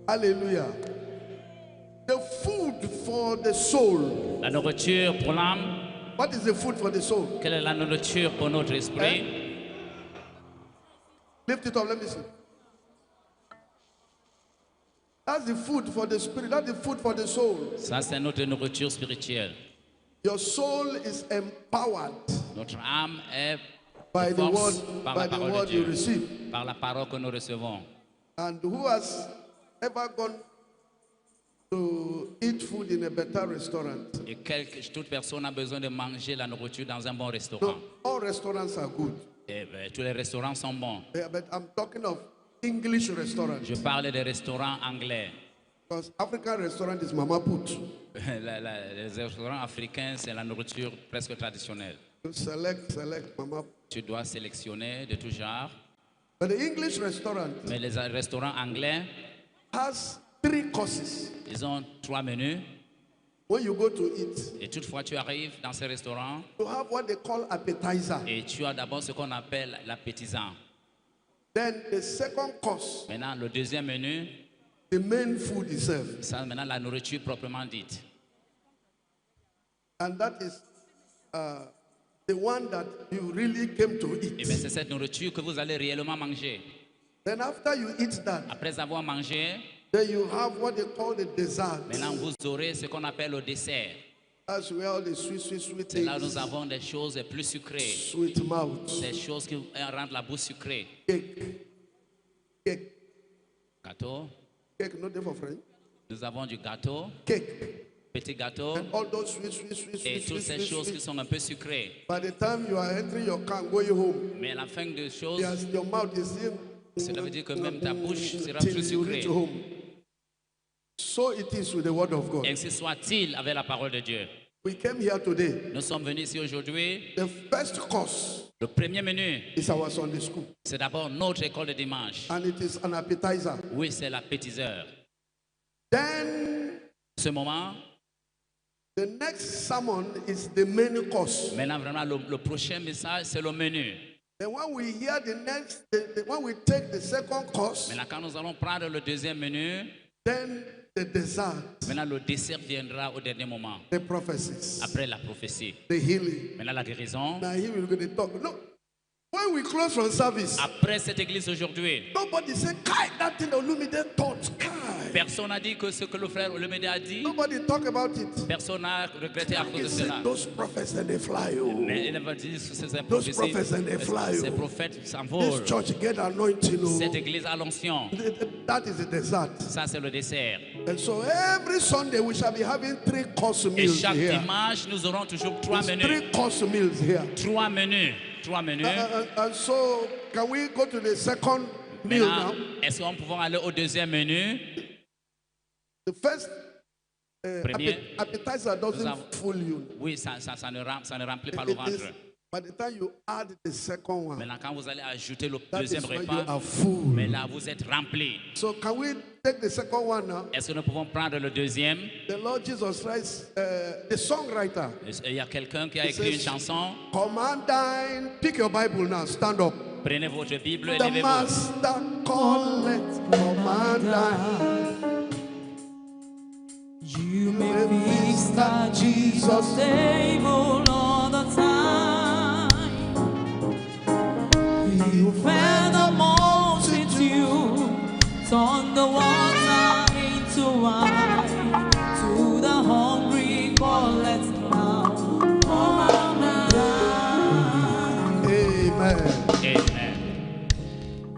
Hallelujah. The food for the soul. La nourriture pour l'âme. What is the food for the soul? Quelle est la nourriture pour notre esprit? Lift it up, let me see. That's the food for the spirit. That's the food for the soul. Ça, c'est notre nourriture spirituelle. Your soul is empowered Notre âme est by the word, force par by la the parole word de you Dieu, receive. par la parole que nous recevons. And who has ever gone to eat food in a better restaurant? Et toute personne a besoin de manger la nourriture dans un bon No, restaurant. all restaurants are good. Et, tous les restaurants sont bons. Yeah, but I'm talking of English restaurants. Je parle des restaurants anglais. Because African restaurant is mama put. Les restaurants africains, c'est la nourriture presque traditionnelle. You select, mama. Tu dois sélectionner de tout genre. But the English restaurant Mais les restaurants anglais, has 3 courses. ils ont 3 menus. When you go to eat, Et toutefois, tu arrives dans ces restaurants you have what they call appetizer. et tu as d'abord ce qu'on appelle l'appétisant. Then the second course, Maintenant, le deuxième menu, the main food itself. ça maintenant la nourriture proprement dite. And that is the one that you really came to Et bien, eat. c'est cette nourriture que vous allez réellement manger. Then after you eat that, Après avoir mangé, then you have what they call the dessert. maintenant vous aurez ce qu'on appelle le dessert. That's where all the sweet C'est là où nous things, avons des choses plus sucrées, sweet mouth, des choses qui rendent la bouche sucrée. cake, Gâteau, cake, not there for French. nous avons du gâteau, Cake. petit gâteau, And all those sweet, et toutes ces choses qui sont un peu sucrées. By the time you are entering your car and going home, Mais à la fin des choses, yes, your mouth is in. cela veut dire que même ta bouche sera till plus you reach sucrée. home. So it is with the word of God. Ainsi soit-il avec la parole de Dieu. We came here today. Nous sommes venus ici aujourd'hui. The first course Le premier menu, is our Sunday school, c'est d'abord notre école de dimanche. and it is an appetizer. Oui, c'est l'appétiseur. Then Ce moment, the next sermon is the main course. maintenant vraiment le prochain message, c'est le menu. Then when we hear the next, when we take the second course, Maintenant, quand nous allons prendre le deuxième menu, then the dessert, maintenant le dessert viendra au dernier moment, the prophecies, après la prophétie. the healing. Maintenant la guérison. Now here we're going to talk. No, when we close from service, Après cette église aujourd'hui, nobody say, "Kai, that thing Olumide taught." Kai. personne n'a dit que ce que le frère Olumide a dit, Nobody talk about it. personne n'a regretté à cause He de said, cela. those prophets and they fly. Oh. Mais il va dire que ces Those prophéties, prophets and they fly. ces Oh. prophètes This s'envolent. church get anointing. Oh. Cette église a l'onction. That is the dessert. Ça, c'est le dessert. And so every Sunday we shall be having 3 course Et meals chaque here. dimanche, nous aurons toujours 3 It's menus. 3 course meals here. 3 menus. 3 menus. And so can we go to the second meal Maintenant, now? est-ce qu'on peut aller au deuxième menu? The first Premier, appetizer doesn't avons- fool you. Oui, ça ne remplit pas le It is, ventre. by the time you add the second one, Maintenant, quand vous allez ajouter le that is deuxième when you repas, are full. mais là, vous êtes rempli. So can we take the second one now? Est-ce que nous pouvons prendre le deuxième? The Lord Jesus Christ, the songwriter, Il y a quelqu'un qui a écrit une chanson. come and dine. Pick your Bible now. Stand up. Prenez votre Bible et The levez-vous. Master calleth, come and dine. You may feast at Jesus' table all the time. You fed the multitude, turned the water into wine. To the hungry, collect now. Come and dine. Amen. Amen.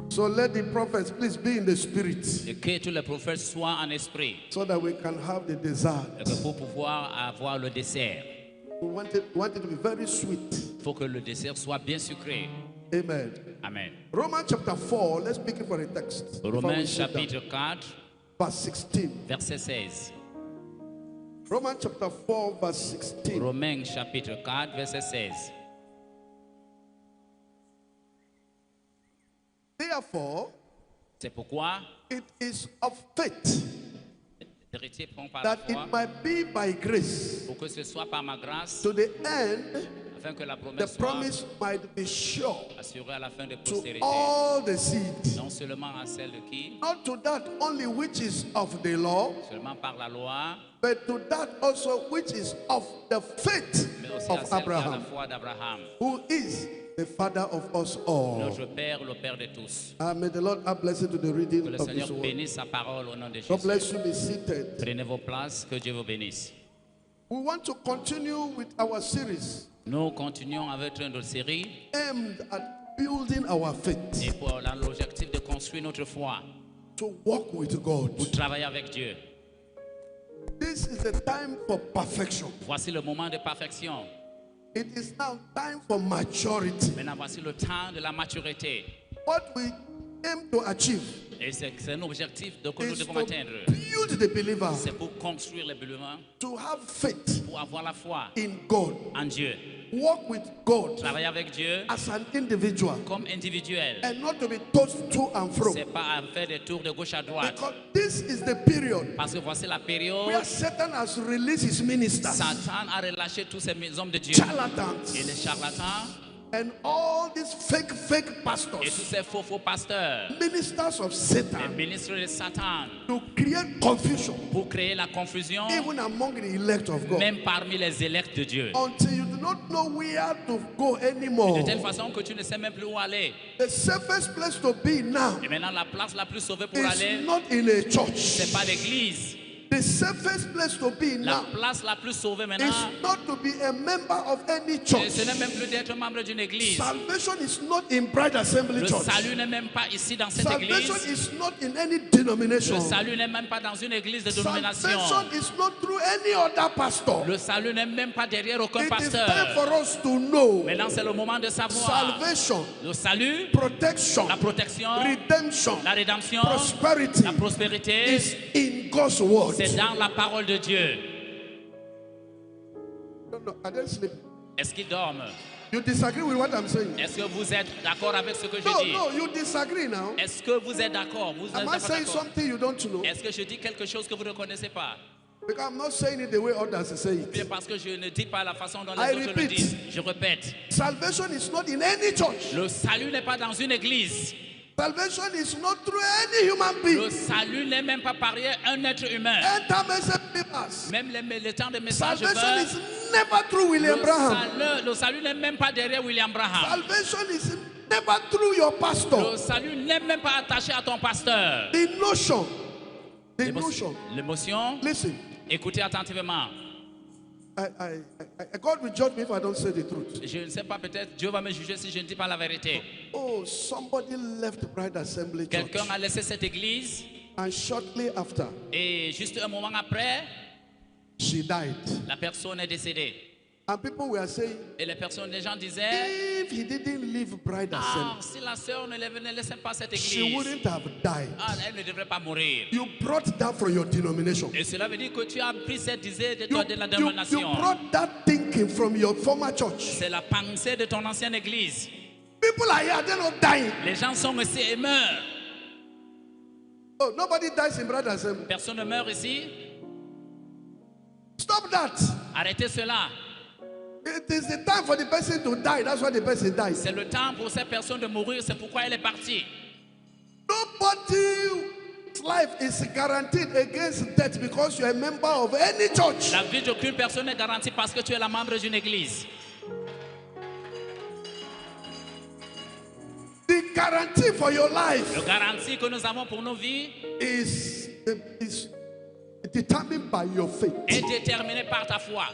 So let the prophets please be in the spirit Et que tous les prophètes soient en esprit. so that we can have the dessert. Et que pour pouvoir avoir le dessert, We want it to be very sweet. il faut que le dessert soit bien sucré. Amen. Amen. Romans chapter 4, let's pick it for a text. before we Romains sit down. chapitre 4, Verse 16. verset 16. Romans chapter 4, verse 16. Romains chapitre 4, verset 16. Therefore, C'est pourquoi, it is of faith héritier prend par la that foi, it might be by grace pour que ce soit par ma grâce, to the end afin que la the promesse soit promise might be sure assurée à la fin de to postérité, all the seed, non seulement à celle de qui, not to that only which is of the law, seulement par la loi, but to that also which is of the faith mais aussi à of celle qui a la Abraham, foi d'Abraham, who is the father of us all. notre Père, le Père de tous. May the Lord add blessing to the Que reading le of Seigneur His word. bénisse sa parole au nom de God Jésus. bless you. Be seated. Prenez vos places, que Dieu vous bénisse. We want to continue with our series Nous continuons avec notre série aimed at building our faith, et pour l'objectif de construire notre foi, to walk with God. pour travailler avec Dieu. This is the time for perfection. Voici le moment de perfection. It is now time for maturity. Maintenant, voici le temps de la maturité. What we aim to achieve Et c'est un objectif que nous is devons to atteindre. build the believer C'est pour construire les bâtiments, to have faith pour avoir la foi in God, en Dieu. walk with God Travailler avec Dieu as an individual, comme individuel. and not to be tossed to and fro. C'est pas à faire des tours de gauche à droite. Because this is the period Parce que voici la période where Satan has released his ministers, Satan a relâché tous ces hommes de Dieu charlatans, et les charlatans and all these fake et tous pastors, ces faux pasteurs, ministers of les Satan, ministres de Satan, to create confusion pour créer la confusion, even among the elect of God, même parmi les élects de Dieu. until you do not know where to go anymore. De telle façon que tu ne sais même plus où aller. The safest place to be now Et maintenant, la place la plus sauvée pour is aller, not in a c'est church. pas l'église. The safest place to be La now place la plus sauvée maintenant, is not to be a member of any ce church. n'est même plus d'être membre d'une église. Salvation is not in Bride Assembly Le Church. salut n'est même pas ici dans cette Salvation église. is not in any Le denomination. salut n'est même pas dans une église de dénomination. Salvation is not through any other pastor. Le salut n'est même pas derrière aucun It is time pasteur. for us to know Maintenant, c'est le moment de savoir. salvation, Le salut, protection, la protection, redemption, la rédemption, prosperity la prospérité, is in God's word. c'est dans la parole de Dieu. No, I didn't sleep. Est-ce qu'ils dorment? You disagree with what I'm saying? Est-ce que vous êtes d'accord avec ce que je No, dis? no, you disagree now. Est-ce que vous êtes d'accord? Vous êtes Am I pas saying d'accord? something you don't know? Est-ce que je dis quelque chose que vous ne connaissez pas? Because I'm not saying it the way others say Bien it. parce que je ne dis pas la façon dont I les autres le repeat. disent. Je répète. Salvation is not in any church. Le salut n'est pas dans une église. Salvation is not through any human being. Le salut n'est même pas par un être humain. Enter message believers. Même les temps de message Salvation is never through William Branham. le salut n'est même pas derrière William Branham. Salvation is never through your Le pastor. salut n'est même pas attaché à ton pasteur. The notion. The notion. L'émotion, Listen, écoutez attentivement. God will judge me if I don't say the truth. Je ne sais pas, peut-être Dieu va me juger si je ne dis pas la vérité. Oh, somebody left Bride Assembly Church. Quelqu'un a laissé cette église And shortly after, et juste un moment après, she died. la personne est décédée. And people were saying, Et les gens disaient, if he didn't leave Bride ah, Assembly, si la sœur ne laissait pas cette she église, wouldn't have died. ah, elle ne devrait pas mourir. You brought that from your denomination. Et cela veut dire que tu as pris cette idée de, You, de la you dénomination. brought that thinking from your former church. C'est la pensée de ton ancienne église. People are here, they're not dying. Les gens sont ici et meurent. Oh, nobody dies in Bride Assembly. Personne ne meurt ici. Stop that. Arrêtez cela. It is the time for the person to die. That's why the person dies. C'est le temps pour cette personne de mourir. C'est pourquoi elle est partie. Nobody's life is guaranteed against death because you're a member of any church. La vie d'aucune personne n'est garantie parce que tu es la membre d'une église. The guarantee for your life Le garantie que nous avons pour nos vies is determined by your faith. est déterminée par ta foi.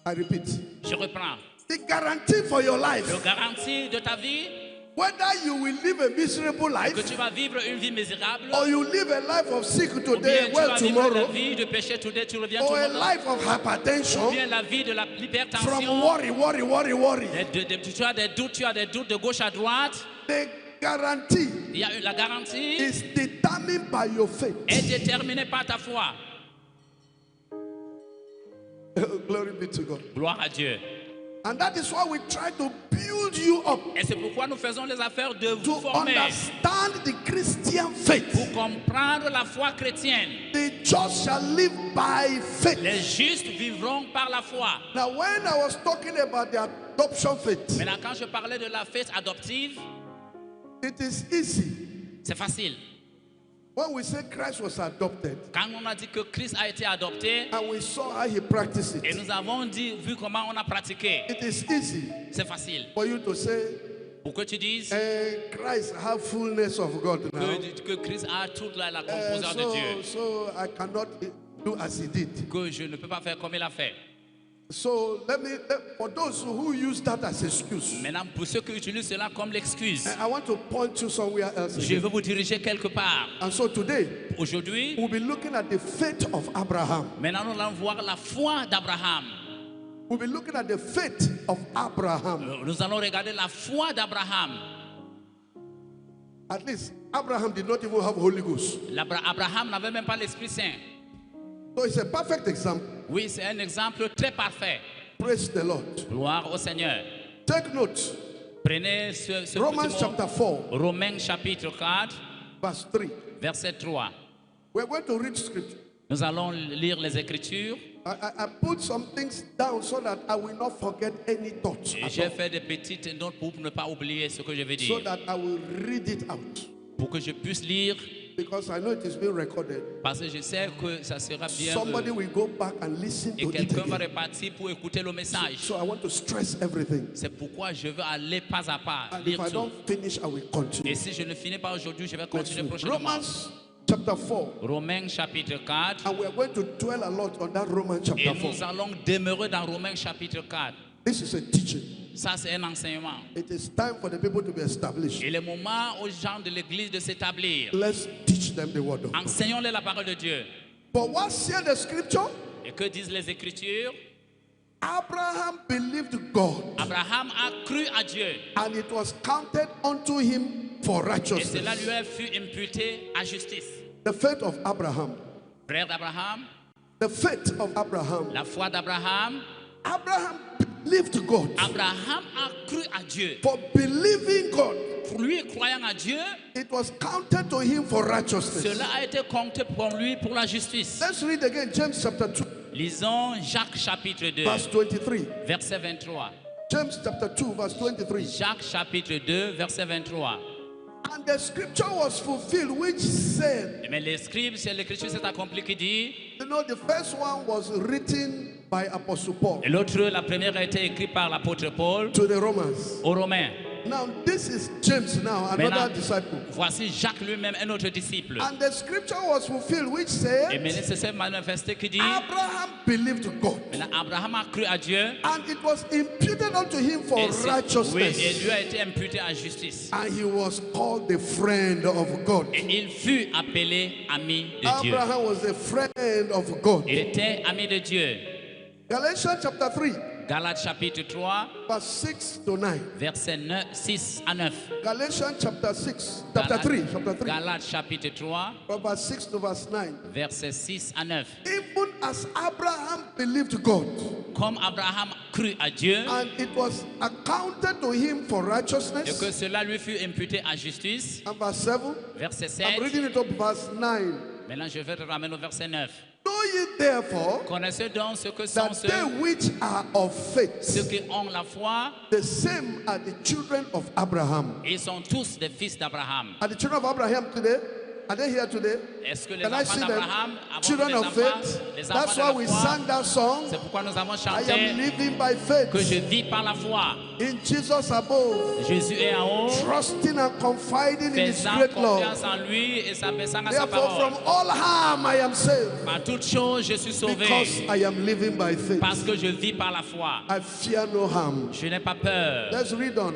I repeat. Je reprends. The guarantee for your life, Le garantie de ta vie, whether you will live a miserable que life tu vas vivre une vie misérable, or you live a life of sick ou bien today, tu well vas vivre la tomorrow, vie de péché today, tu reviens or a tomorrow, life of ou hypertension, bien la vie de la from hypertension. worry. Tu as des doutes de gauche à droite. The guarantee La garantie is determined by your faith. est déterminée par ta foi. Glory be to God. Gloire à Dieu. And that is why we try to build you up Et c'est pourquoi nous faisons les affaires de to vous former. understand the Christian faith. Pour comprendre la foi chrétienne. The just shall live by faith. Les justes vivront par la foi. Now, when I was talking about the adoption faith, Maintenant, quand je parlais de la faith adoptive, it is easy. c'est facile. When we say Christ was adopted Quand on a dit que Christ a été adopté, and we saw how he practiced et it, nous avons vu comment on a pratiqué, it is easy c'est facile. for you to say, Pour que tu dises Christ have fullness of God now. que Christ a toute la composante de Dieu. So I cannot do as he did. Que je ne peux pas faire comme il a fait. So for those who use that as excuse, Maintenant, pour ceux qui utilisent cela comme l'excuse, I want to point you somewhere else. je veux vous diriger quelque part. And so today, Aujourd'hui, we'll be looking at the faith of Abraham. maintenant nous allons voir la foi d'Abraham. We'll be looking at the faith of Abraham. Nous allons regarder la foi d'Abraham. At least Abraham did not even have Holy Ghost. Abraham n'avait même pas l'Esprit Saint. So it's a perfect example. Oui, c'est un exemple très parfait. Praise the Lord. Gloire au Seigneur. Take note. Prenez ce Romans petit mot. chapter 4, Romains chapitre 4, verse 3. verset 3. We're going to read scripture. Nous allons lire les Écritures. I put some things down so that I will not forget any thoughts. Et at j'ai all. fait des petites notes pour ne pas oublier ce que je vais So dire. that I will read it out. Pour que je puisse lire, Because I know it is being recorded. parce que je sais que ça sera bien. Somebody will go back and listen Et to it quelqu'un va again. repartir pour écouter le message. So I want to stress everything. C'est pourquoi je veux aller pas à pas, And if lire I tout. don't finish, I will continue. Et si je ne finis pas aujourd'hui, je vais Next continuer week. prochainement. Romans chapter 4. Romains chapitre 4. And we are going to dwell a lot on that Romans Et chapter 4. nous allons demeurer dans Romains chapitre 4. This is a teaching. Ça, c'est un enseignement. It is time for the people to be established. Et le moment aux gens de l'église de s'établir. Let's teach them the word of God. Enseignons-les la parole de Dieu. But what's here the scripture? Et que disent les Écritures? Abraham believed God, Abraham a cru à Dieu. and it was counted unto him for Et righteousness. cela lui fut imputé à justice. The faith of Abraham. Frère d'Abraham, The faith of Abraham. la foi d'Abraham. Abraham believed God. Abraham a cru à Dieu. For believing God, Pour lui, croyant à Dieu, it was counted to him for righteousness. cela a été compté pour lui pour la justice. Let's read again James chapter 2, Lisons Jacques chapitre 2, verse 23. verset 23. James chapter 2, verse 23. Jacques chapitre 2, verset 23. And the scripture was fulfilled, which said, Mais les scribes, c'est l'écriture s'est accomplie qui dit, you know, the first one was written by Apostle Paul et l'autre, la première a été écrite par l'apôtre Paul to the Romans. aux Romains. Now, this is James now, another Maintenant, disciple. voici Jacques lui-même, un autre disciple. And the scripture was fulfilled, which Et said, maintenant, c'est ce manifesté qui dit, Abraham believed God, maintenant, Abraham a cru à Dieu, and it was imputed unto him for et, oui, et righteousness. lui a été imputé à justice. And he was called the friend of God. Et il fut appelé ami de Dieu. Abraham was a friend of God. Il était ami de Dieu. Galatians chapter 3, Galates chapitre 3, verse 6 to 9. versets 6 à 9. Galatians chapter 6, chapter 3, chapter 3, Galates chapitre 3, from verse 6 to verse 9. versets 6 à 9. Even as Abraham believed God, Comme Abraham crut à Dieu, and it was accounted to him for et que righteousness. cela lui fut imputé à justice. And verse 7, Verset I'm 7. reading it up, verse 9. Maintenant, je vais te ramener au verset 9. Know ye therefore Connaissez donc ce que sont that ceux, they which are of ceux faith, qui ont la foi, the same are the children of Abraham. ils sont tous des fils d'Abraham. Are the children of Abraham today? Are they here today? Est-ce que les Can I enfants see them? d'Abraham, Children les of enfants, faith. les enfants That's de why la we foi, sang that song. c'est pourquoi nous avons I chanté am living by que je faith vis par la foi. in Jesus above, Jésus est en haut, trusting and confiding in His faisant great love. confiance en lui et s'abaissant à sa Therefore, parole. from all harm I am saved Par toute chose, je suis sauvé because I am living by faith. parce que je vis par la foi. I fear no harm. Je n'ai pas peur. Let's read on.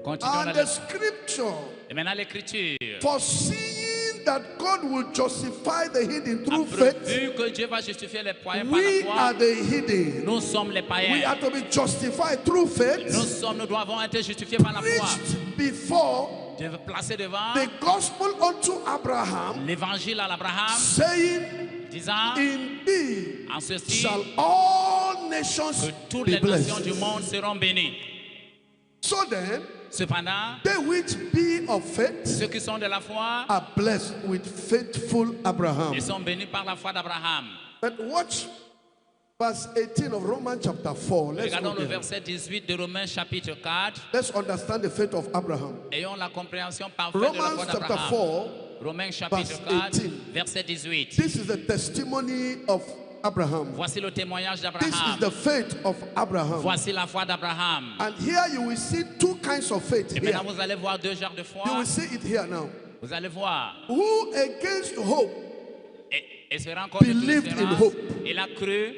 Continuons And la the lecture. scripture, Et maintenant l'écriture. foreseeing that God will justify the hidden through faith, Vu que Dieu va justifier les païens par we la are foi, the hidden. nous sommes les We païens. are to be justified through faith, Nous devons être justifiés par la foi. preached before Dieu veut placer devant the gospel unto Abraham, l'évangile à l'Abraham, saying, disant, in thee en ceci, shall all nations que toutes be les nations blessed. du monde seront bénies. So then, Cependant, they which be of faith ceux qui sont de la foi, are blessed with faithful Abraham. ils sont bénis par la foi d'Abraham. But watch verse 18 of Romans chapter 4. Let's Regardons go le there. verset 18 de Romains chapitre 4. Let's understand the faith of Abraham. Ayons la compréhension parfaite de la Romans foi chapter d'Abraham. 4. Romains chapitre verse 4, 18. verset 18. This is the testimony of Abraham. Voici le témoignage This is d'Abraham. the faith of Abraham. Voici la foi d'Abraham. And here you will see two kinds of faith. Et Here. maintenant, vous allez voir deux genres de You foi. will see it here now. Vous allez voir. Who against hope, Espérant contre toute Believed in espérance, hope. il a cru.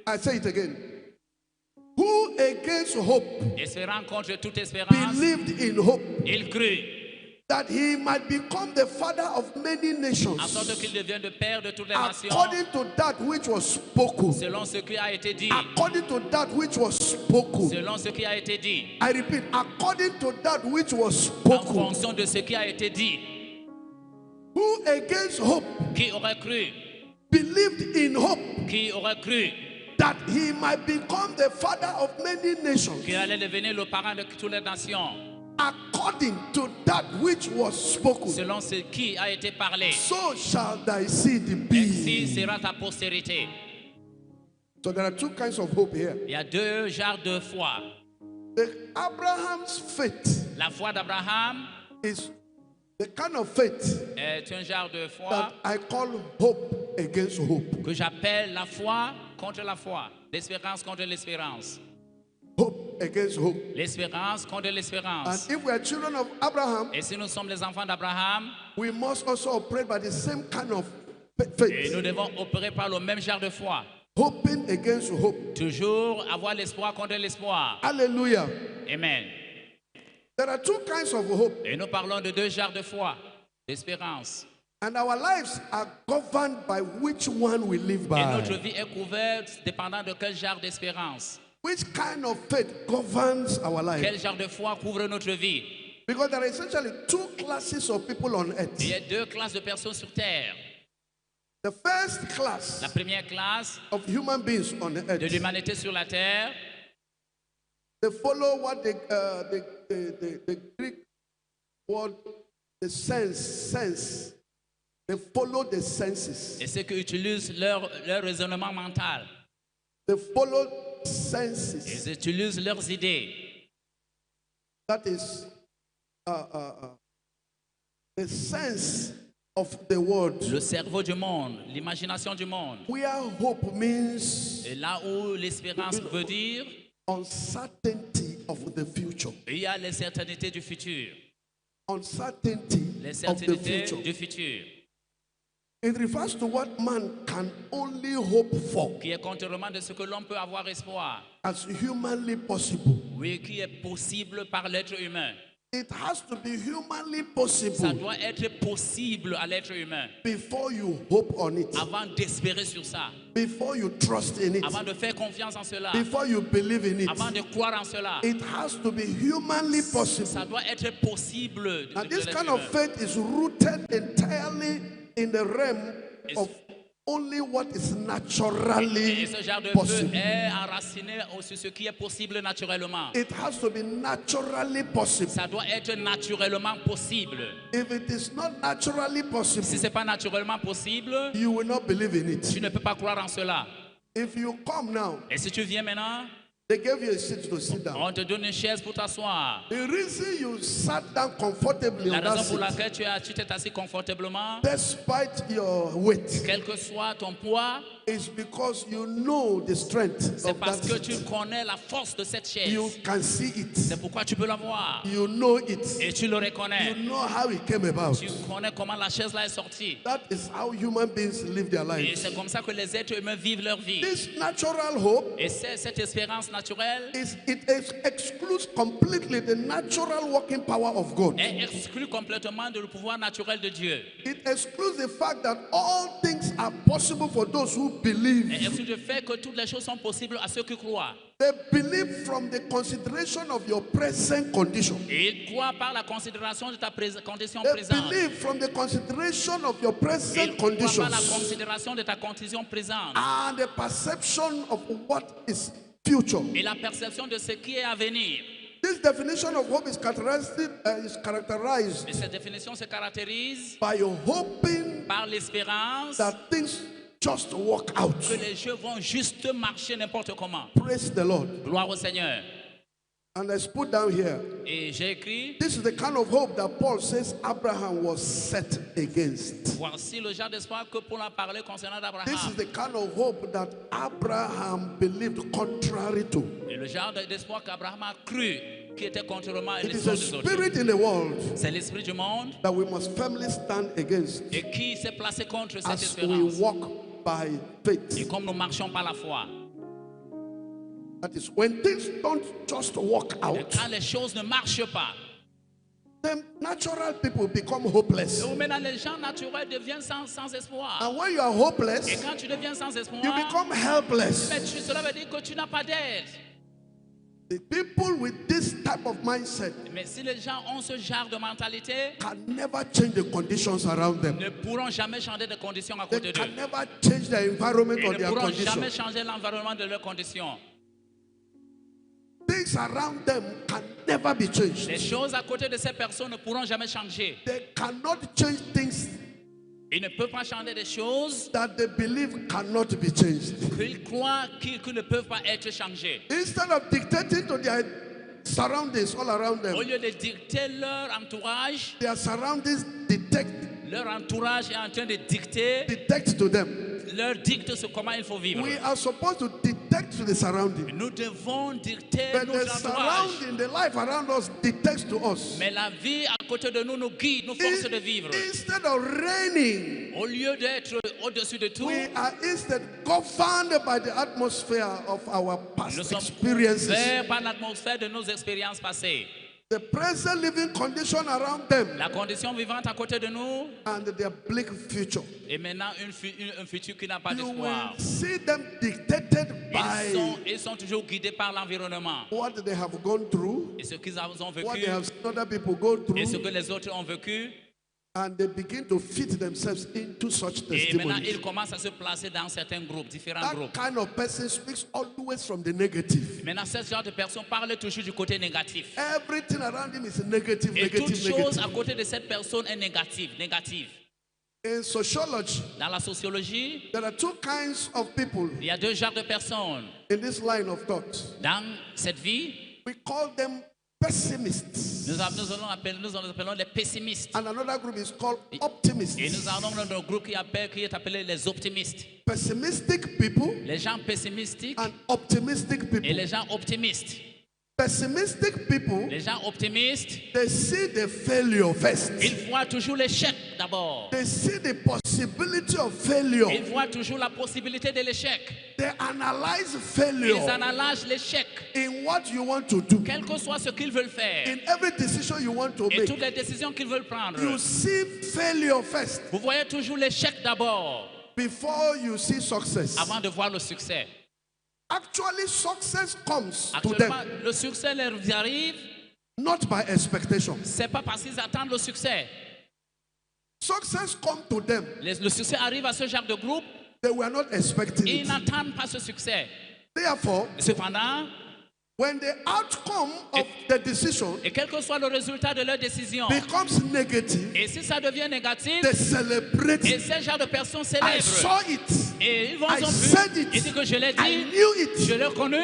I say it again. Who against hope Espérant contre toute espérance, believed in hope il crut. that he might become the father of many nations En sorte qu'il devienne le père de toutes les nations. according to that which was spoken. Selon ce qui a été dit. According to that which was spoken. Selon ce qui a été dit. I repeat, according to that which was En spoken. fonction de ce qui a été dit. Who against hope Qui aurait cru? believed in hope Qui aurait cru that he might become the father of many nations qu'il allait devenir le parent de toutes les nations? according to that which was spoken. Selon ce qui a été parlé. So shall thy seed Ainsi be. sera ta postérité. So there are two kinds of hope here. Il y a deux genres de foi. Abraham's faith La foi d'Abraham is the kind of faith est un genre de foi that I call hope against hope. que j'appelle la foi contre la foi. L'espérance contre l'espérance. Hope against hope. L'espérance contre And l'espérance. if we are children of Abraham, Et si nous sommes les enfants d'Abraham, we must also operate by the same kind of et faith. nous devons opérer par le même genre de foi. Hoping against hope. Toujours avoir l'espoir contre l'espoir. Hallelujah. Amen. There are two kinds of hope, Et nous parlons de deux genres de foi, d'espérance. and our lives are governed by which one we live Et notre by. vie est couverte dépendant de quel genre d'espérance. Which kind of faith governs our life? Quel genre de foi couvre notre vie. Because there are essentially two classes of people on earth. Il y a deux classes de personnes sur terre. The first class La première classe of human beings on de earth, l'humanité sur la terre, they follow what the Greek word, the sense. They follow the senses. et ceux qui utilisent leur raisonnement mental. They follow Ils senses. utilisent leurs idées. That is the sense of the world. Le cerveau du monde, l'imagination du monde. Where hope means Et là où l'espérance veut dire, uncertainty of the future. il y a l'incertitude du futur. Uncertainty of the L'incertitude future. du futur. It refers to what man can only hope for Qui est contrairement de ce que l'on peut avoir espoir. as humanly possible. Oui, qui est possible par l'être humain. It has to be humanly Ça possible doit être possible à l'être humain. before you hope on it, Avant d'espérer sur ça. before you trust in it, Avant de faire confiance en cela. before you believe in it. Avant de croire en cela. It has to be humanly possible. Ça doit être possible. And de this l'être kind of humain. faith is rooted entirely in the realm of only what is Et naturally ce genre de vœu possible. est enraciné sur ce qui est possible naturellement. It has to be naturally possible. Ça doit être naturellement possible. If it is not naturally Si possible, ce n'est pas naturellement possible, you will not believe in it. tu ne peux pas croire en cela. If you come now, Et si tu viens maintenant, they gave you a seat to sit down. on te donne une chaise pour t'asseoir. The reason you sat down comfortably La on that raison pour seat, laquelle tu t'es assis confortablement, despite your weight, quel que soit ton poids, is because you know the strength c'est of parce that que tu seat. connais la force de cette chaise. You can see it. C'est pourquoi tu peux la voir. You know it. Et tu le reconnais. You know how it came about. Tu connais comment la chaise là est sortie. That is how human beings live their Et lives. c'est comme ça que les êtres humains vivent leur vie. This natural hope Et c'est cette espérance naturelle excludes completely the natural working power of God. est exclue complètement du pouvoir naturel de Dieu. It excludes the fact that all things things are possible for those who believe. Et étude le fait que toutes les choses sont possibles à ceux qui croient. They believe from the consideration of your present condition. Et ils croient par la considération de ta condition They présente. believe from the consideration of your Ils present croient par la conditions considération de ta condition présente. and the perception of what is future. Et la perception de ce qui est à venir. This definition of hope is characterized Et cette définition se caractérise by hoping par l'espérance that things just work out. que les jeux vont juste marcher n'importe comment. Praise the Lord. Gloire au Seigneur. And let's put down here. Et j'ai écrit, This is the kind of hope that Paul says Abraham was set against. voici le genre d'espoir que Paul a parlé concernant This is Abraham. the kind of hope that Abraham believed contrary to. Et le genre d'espoir qu'Abraham a cru qui était contrairement à It is l'espoir a des autres. spirit in the world C'est l'esprit du monde that we must firmly stand against et qui s'est placé contre cette as we espérance. walk by Et faith. comme nous marchons par la foi, That is, when things don't just work et out, quand les choses ne marchent pas, then natural people become hopeless. et maintenant les gens naturels deviennent sans espoir. And when you are Et hopeless, quand tu deviens sans espoir, you become helpless. mais cela veut dire que tu n'as pas d'aide. The people with this type of mindset Mais si les gens ont ce genre de mentalité, can never change the conditions around them. ne pourront jamais changer de conditions à They côté d'eux. can never change the environment Ils or ne their pourront conditions. jamais changer l'environnement de leurs conditions. Things around them can never be Les changed. choses à côté de ces personnes ne pourront jamais changer. They cannot change things Ils ne peuvent pas changer des choses that they believe cannot be changed. qu'ils croient qui ne peuvent pas être changées. Instead of dictating to their surroundings all around them, Au lieu de dicter leur entourage, their surroundings leur entourage est en train de dicter, detect to them. leur dicte sur comment il faut vivre. We are supposed to detect to the surrounding. Nous devons dicter But the notre entourage. surrounding, the life around us detects to us. Mais la vie à côté de nous nous guide, nous force de vivre. Instead of reigning, Au lieu d'être au-dessus de tout, we are instead governed by the atmosphere of our past nous sommes experiences. couverts par l'atmosphère de nos expériences passées. The present living condition around them La condition vivante à côté de nous and their bleak future. et maintenant un futur qui n'a pas You d'espoir. will see them dictated Ils sont toujours guidés par l'environnement. by what they have gone through, Et ce qu'ils ont what vécu, they have seen other people go et ce through, que les autres ont vécu. and they begin to fit themselves into such Et maintenant, ils testimonies. commencent à se placer dans certains groupes, différents That groupes. kind of person speaks always from the negative. Maintenant, ce genre de personnes parlent toujours du côté négatif. Everything around him is negative, Et toute negative, chose à negative. côté de cette personne est négative, négative. In sociology, Dans la sociologie, there are two kinds of people il y a deux genres de personnes. in this line of thought. Dans cette vie, We call them pessimists. nous appelons les pessimistes. And another group is called Et optimists. nous avons un groupe qui est appelé les optimistes. Pessimistic people Les gens pessimistiques and optimistic et people. les gens optimistes. Pessimistic people, Les gens optimistes, they see the failure first. ils voient toujours l'échec d'abord. They see the possibility of failure. Ils voient toujours la possibilité de l'échec. They analyze Ils failure analysent l'échec, in what you want to do, quel que soit ce qu'ils veulent faire. in every decision you want to Et toutes make. les décisions qu'ils veulent prendre. You see failure first Vous voyez toujours l'échec d'abord, before you see success. avant de voir le succès. Actually, success comes to them Actuellement, le succès leur arrive, not by expectation. c'est pas parce qu'ils attendent le succès. Success comes to them. Le succès arrive à ce genre de groupe, They were not expecting et ils it. n'attendent pas ce succès. Therefore, Cependant, when the outcome of the decision et quel que soit le résultat de leur décision, becomes negative, et si ça devient négatif, they celebrate et it. ce genre de personnes I saw célèbrent, it. et ils vont I en said it. ils disent que je l'ai I dit, knew it. je l'ai connu,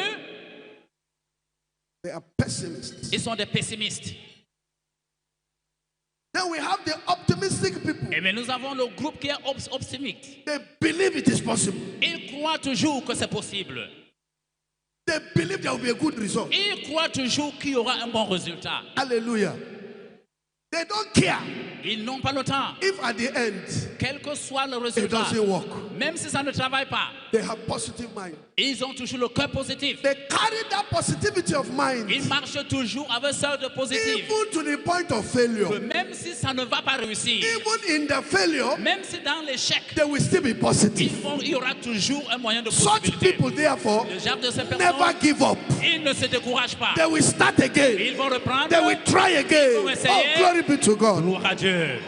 They are pessimists. ils sont des pessimistes. Then we have the optimistic people. Et mais nous avons le groupe qui est optimiste. They believe it is possible. Ils croient toujours que c'est possible. They believe there will be a good result. Ils croient toujours qu'il y aura un bon résultat. Hallelujah. They don't care Ils n'ont pas le temps. If at the end Quel que soit le it résultat, doesn't work, même si ça ne travaille pas, they have positive mind. ils ont toujours le cœur positif. They carry that positivity of mind Ils marchent toujours avec ça de positif. even to the point of failure. Que même si ça ne va pas réussir, Even in the failure, même si dans l'échec, they will still be positive. il y aura toujours un moyen de Such possibilité. people, therefore, Le genre de ces never personnes, give up. ils ne se découragent pas. They will start again. Ils vont reprendre. They will try again. Ils vont essayer. Oh, glory be to God. Gloire à Dieu.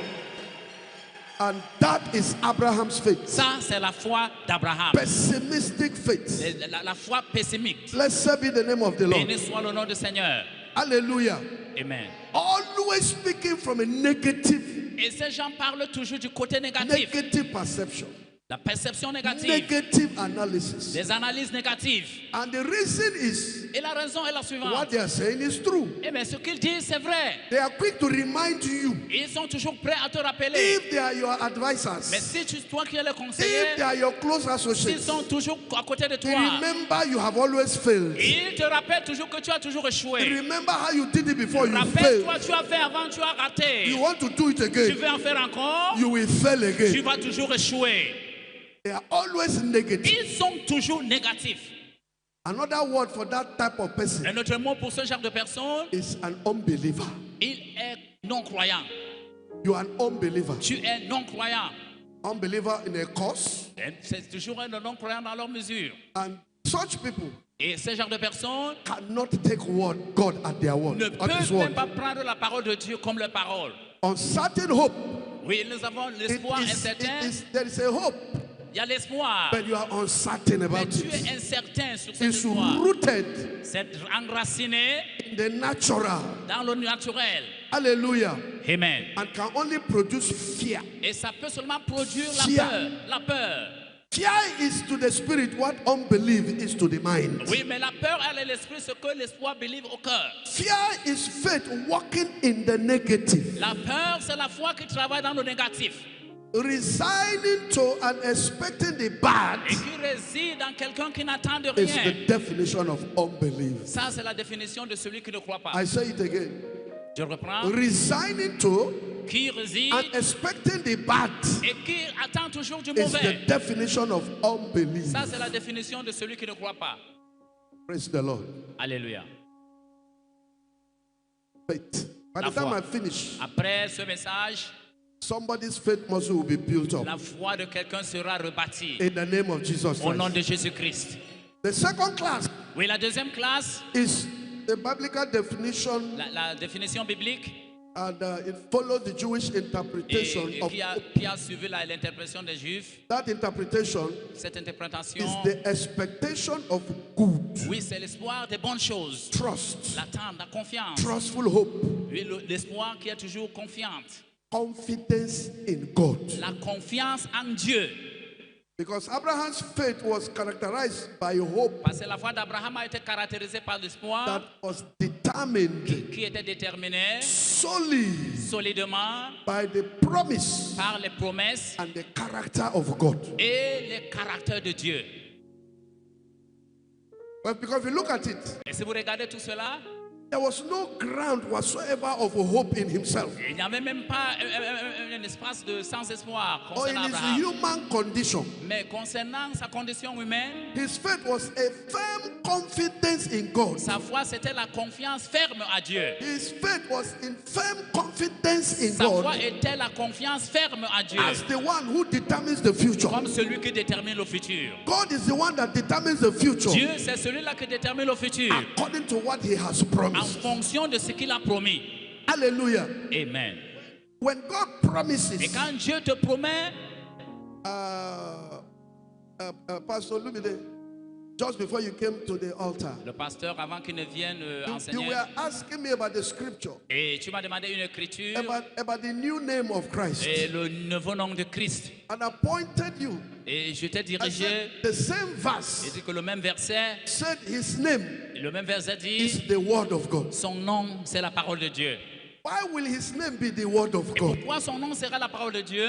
And that is Abraham's faith. Ça, c'est la foi d'Abraham. Pessimistic faith. La foi pessimiste. Blessed be the name of the Lord. Béni soit le nom du Seigneur. Hallelujah. Amen. Always speaking from a negative Et ces gens parlent toujours du côté négatif. perception, La perception négative. negative analysis. Des analyses négatives. And the reason is Et la raison est la what suivante. they are saying is true. Eh bien, ce qu'ils disent, c'est vrai. They are quick to remind you Ils sont toujours prêts à te rappeler. if they are your Mais advisors, si toi qui es le if conseiller, they are your close s'ils associates, sont toujours à côté de they toi, remember you have always failed. ils te rappellent toujours que tu as toujours échoué. Remember how you did it before you failed. Rappelle-toi, tu as fait avant, tu as raté. You want to do it Tu again, veux en faire encore, you will fail tu again. vas toujours échouer. They are always negative. Ils sont toujours négatifs. Another word for that type of person Un autre mot pour ce genre de personne, is an unbeliever. il est non-croyant. You are an unbeliever. Tu es non-croyant. Unbeliever in a cause. C'est toujours un non-croyant dans leur mesure. And such people Et ce genre de personnes cannot take God at their word, ne at His peuvent même word. pas prendre la parole de Dieu comme leur parole. Uncertain hope. Oui, nous avons l'espoir incertain. There is a hope, Il y a l'espoir. but you are uncertain Mais about tu es it. incertain sur cet It's espoir. rooted C'est enraciné in the natural. dans le naturel. Hallelujah. Amen. And can only produce fear. Et ça peut seulement produire la Fear. peur. La peur. Fear is to the spirit what unbelief is to the mind. Oui, mais la peur, elle est l'esprit, ce que l'espoir believe au cœur. Fear is faith walking in the negative, La peur, c'est la foi qui travaille dans le négatif resigning to and expecting the bad et qui réside dans quelqu'un qui n'attend de is rien. the definition of unbelief. Ça, c'est la définition de celui qui ne croit pas. I say it again. Je reprends. Resigning to Qui réside and expecting the bad et qui attend toujours du is the mauvais. definition of unbelief. Ça, c'est la définition de celui qui ne croit pas. Praise the Lord. Alléluia. Faith. By La the time foi. I finish, Après ce message, somebody's faith muscle will be built up la foi de quelqu'un sera rebâtie in the name of Jesus au nom Christ. de Jésus-Christ. The second class Oui, la deuxième classe, is the biblical definition, la définition biblique and it follows the Jewish et interpretation of qui a suivi l'interprétation des Juifs. that interpretation Cette interprétation, is the expectation of good, oui, c'est l'espoir des bonnes choses. trust, L'attente, la confiance. trustful hope, Oui, l'espoir qui est toujours confiante. confidence in God. La confiance en Dieu. Because Abraham's faith was characterized by hope Parce que la foi d'Abraham a été caractérisée par l'espoir that was determined qui était déterminé solely solidement by the promise par les promesses and the character of God. et les caractères de Dieu. But because if you look at it, Et si vous regardez tout cela, there was no ground whatsoever of hope in himself il n'y avait même pas un espace de sans-espoir or in concernant his Abraham. human condition. Mais concernant sa condition humaine, His faith was a firm confidence in God. sa foi, c'était la confiance ferme à Dieu. His faith was in firm confidence in Sa foi God était la confiance ferme à Dieu, as the one who determines the future. comme celui qui détermine le futur. God is the one that determines the future Dieu, c'est celui-là qui détermine le futur according to what he has en promised. fonction de ce qu'il a promis. Hallelujah. Amen. When God Et promises, quand Dieu te promet, Pastor Lumide, just before you came to the altar, le pasteur, avant qu'il ne vienne you enseigner, were asking me about the scripture, et tu m'as demandé une écriture about the new name of Christ. et le nouveau nom de Christ. And I pointed you. Et je t'ai I dirigé, said the same et verse dit que le même verset, said his name le même verset dit, is the word of God. son nom, c'est la parole de Dieu. Why will his name be the word of God? Pourquoi son nom sera la parole de Dieu?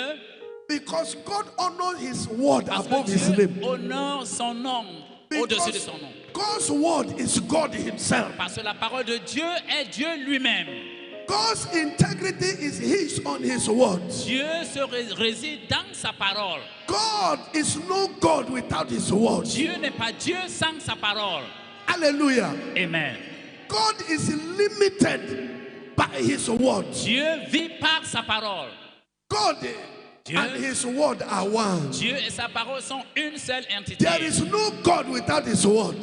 Because God honored his word Parce above que his Dieu name. honore son nom au-dessus de Because son nom. God's word is God himself. Parce que la parole de Dieu est Dieu lui-même. God's integrity is his on his word. Dieu réside dans sa parole. God is no God without his word. Dieu n'est pas Dieu sans sa parole. Hallelujah. Amen. God is limited by his word. Dieu vit par sa parole. God Dieu, and his word are one. Dieu et sa parole sont une seule entité. There is no God without his word.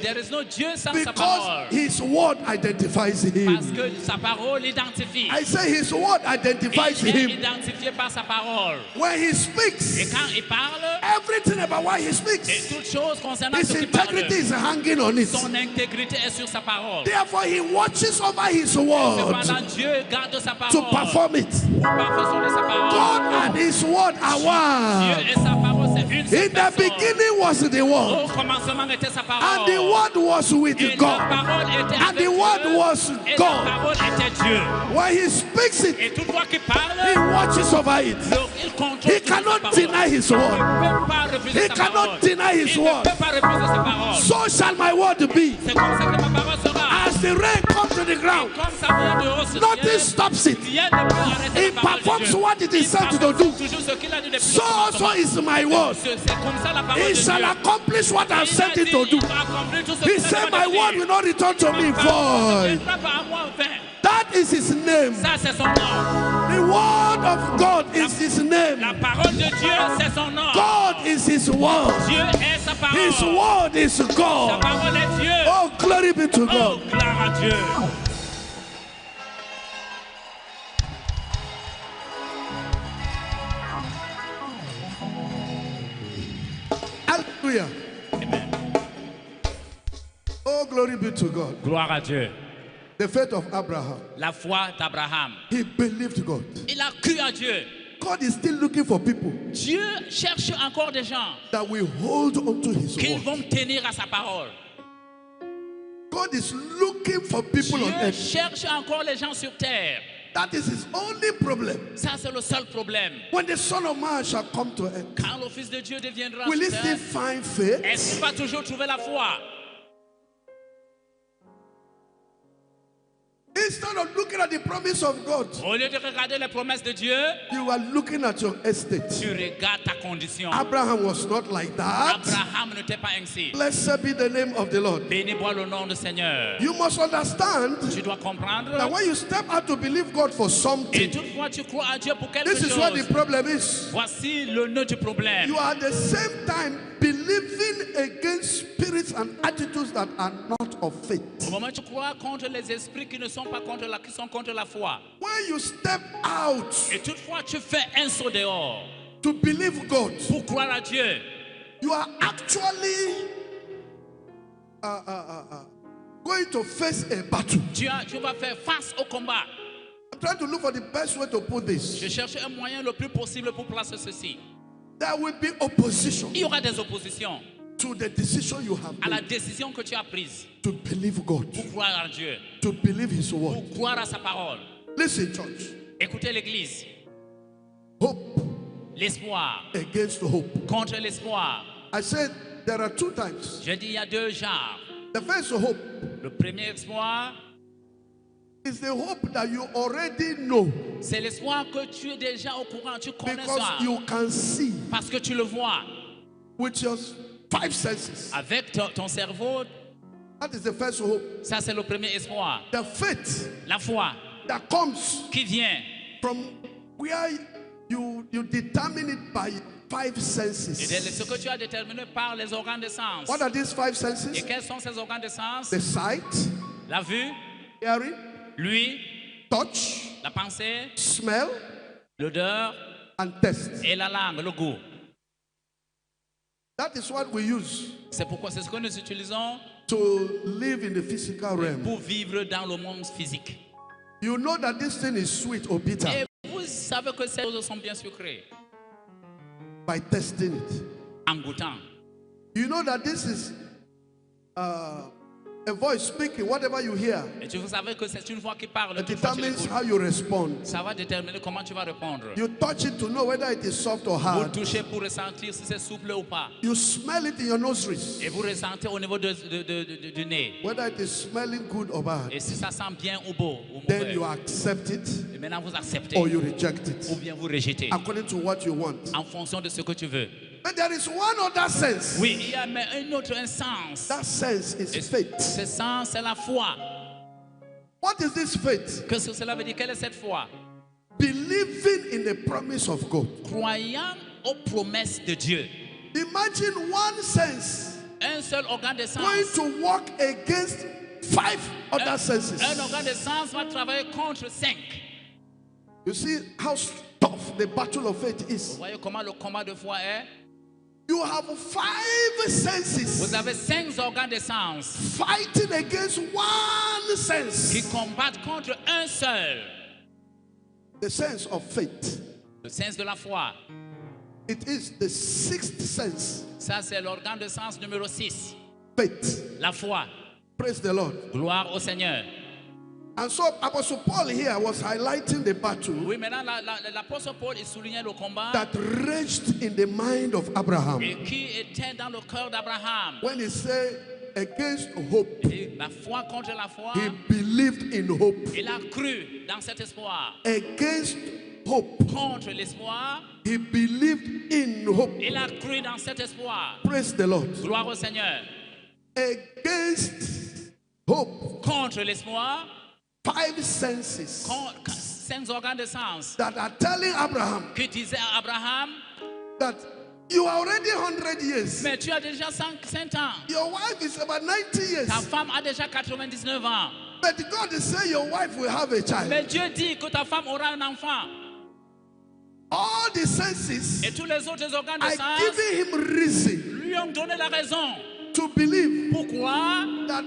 There is no Dieu sans sa Because parole. his word identifies Parce him. que sa parole l'identifie. I say his word identifies Il est him. identifié par sa parole. When he Et speaks, quand il parle, everything about why he et speaks, toute chose concernant his ce qu'il parle, integrity is hanging on it. son intégrité est sur sa parole. Therefore, he watches over his word Cependant, Dieu garde sa to parole. perform it. Pour perfectionner sa parole. God and his word are Dieu one. et sa parole, c'est une seule In the personne. beginning was the word, Au commencement était sa and parole. the word was with Et la God, parole était and avec the word Dieu. was Et la God. parole était Dieu. When he speaks it, Et toute fois qu'il parle, he watches over it. il contrôle He toute sa cannot parole. deny his Il word. ne peut pas refuser He sa cannot parole. deny his Il ne word. peut pas refuser sa parole. So shall my word be. C'est comme ça que ma parole sera. As the rain comes to the ground, Comme ça vient de haut sur nothing ciel, stops it. rien ne peut arrêter It la parole de performs Dieu. what it is Il sent to performe do. toujours ce qu'il a dit depuis So le also commencement. is my word. C'est comme ça la parole He de shall Dieu. accomplish what I've Il sent a it dit, to do. il va accomplir tout ce He qu'il a said, demandé my de word dire. will not return to me Ma parole ne void. viendra pas à moi en vain. That is his name. Ça, c'est son nom. The word of God is his name. La parole de Dieu, c'est son nom. God is his word. Dieu est sa parole. His word is Sa God. parole est Dieu. Oh, glory be to Oh, God. gloire à Dieu. Hallelujah. Oh, glory be to God. Gloire à Dieu. The faith of Abraham. La foi d'Abraham. He believed God. Il a cru à Dieu. God is still looking for people Dieu cherche encore des gens that will hold on to his qui word. vont tenir à sa parole. God is looking for people on Dieu earth. cherche encore les gens sur terre. That is his only problem. Ça, c'est le seul problème. When the Son of Man shall come to earth, Quand le Fils de Dieu deviendra will he sur still terre, find faith? est-ce qu'il va toujours trouver la foi? Instead of looking at the promise of God, Au lieu de regarder les promesses de Dieu, you are looking at your estate. tu regardes ta condition. Abraham was not like that. Abraham n'était pas ainsi. Blessed be the name of the Lord. Bénis-moi le nom du Seigneur. You must understand Tu dois comprendre. that when you step out to believe God for Et something, toutefois, tu crois à Dieu pour quelque this is what the chose. problem is. Voici le nœud du problème. You are at the same time believing against spirits and attitudes that are not of faith. Au moment où tu crois contre les esprits qui ne sont pas qui sont contre la foi. When you step out Et toutefois, tu fais un saut dehors to believe God, pour croire à Dieu. you are actually going to face a battle. Tu vas faire face au combat. I'm trying to look for the best way to put this. Je cherche un moyen le plus possible pour placer ceci. There will be opposition Il y aura des oppositions to the decision you have à la made décision que tu as prise to believe God, pour croire à Dieu, to believe His word. pour croire à sa parole. Listen, church. Écoutez l'Église. Hope L'espoir against hope. contre l'espoir. I said there are two types. Je dis il y a deux genres. The first hope Le premier espoir, is the hope that you already know c'est l'espoir que tu es déjà au courant, tu connais ça. because you can see Parce que tu le vois with your five senses. avec ton cerveau. That is the first hope. Ça, c'est le premier espoir. The faith La foi that comes qui vient from where you determine it by five et senses. ce que tu as déterminé par les organes de sens. What are these five Et senses? quels sont ces organes de sens? The sight, La vue, hearing, l'ouïe, touch, la pensée, smell, l'odeur and taste. et la langue, le goût. That is what we use C'est ce que nous utilisons to live in the physical realm. pour vivre dans le monde physique. You know that this thing is sweet or bitter Et vous savez que ces choses sont bien sucrées by testing it. en goûtant. You know that this is a voice speaking, whatever you hear, Et vous savez que c'est une voix qui parle. it Toute fois que tu determines l'écoutes, how you respond. ça va déterminer comment tu vas répondre. You touch it to know whether it is soft or Vous hard. touchez pour ressentir si c'est souple ou pas. You smell it in your nostrils, Et vous ressentez au niveau du nez. whether it is smelling good or bad. Et si ça sent bien ou beau ou Then mauvais. you accept it Et maintenant vous accepez or you reject ou it bien vous rejetez according to what you want. en fonction de ce que tu veux. But there is one other sense. Oui, il y a mais un autre sens. That sense is Et faith. ce sens, c'est la foi. What is this faith? Qu'est-ce que cela veut dire? Quelle est cette foi? Believing in the promise of God. Croyant aux promesses de Dieu. Imagine one sense Un seul organe de going sens. to work against 5 other senses. Un organe de sens va travailler contre 5. You see how tough the battle of faith Vous is. voyez comment le combat de foi est? You have 5 senses Vous avez 5 organes de sens fighting against one qui sense. combattent contre un seul. The sense of faith. Le sens de la foi. It is the 6th sense. Ça, c'est l'organe de sens numéro 6. Faith. La foi. Praise the Lord. Gloire au Seigneur. And so Apostle Paul here was highlighting the battle Oui, maintenant, l'apôtre Paul il soulignait le combat that raged in the mind of Abraham. et qui était dans le cœur d'Abraham. When he said against hope, Et la foi contre la foi, he believed in hope. il a cru dans cet espoir. Against hope, Contre l'espoir, he believed in hope. il a cru dans cet espoir. Praise the Lord. Gloire au Seigneur. Against hope, Contre l'espoir, 5 senses 5 organes de sens that are telling Abraham qui disaient à Abraham, that you are already 100 years. mais tu as déjà 100 ans. Your wife is about 90 years. Ta femme a déjà 99 ans. But God is saying your wife will have a child. Mais Dieu dit que ta femme aura un enfant. All the senses Et tous les autres organes de are sens giving him reason lui ont donné la raison. to believe Pourquoi? that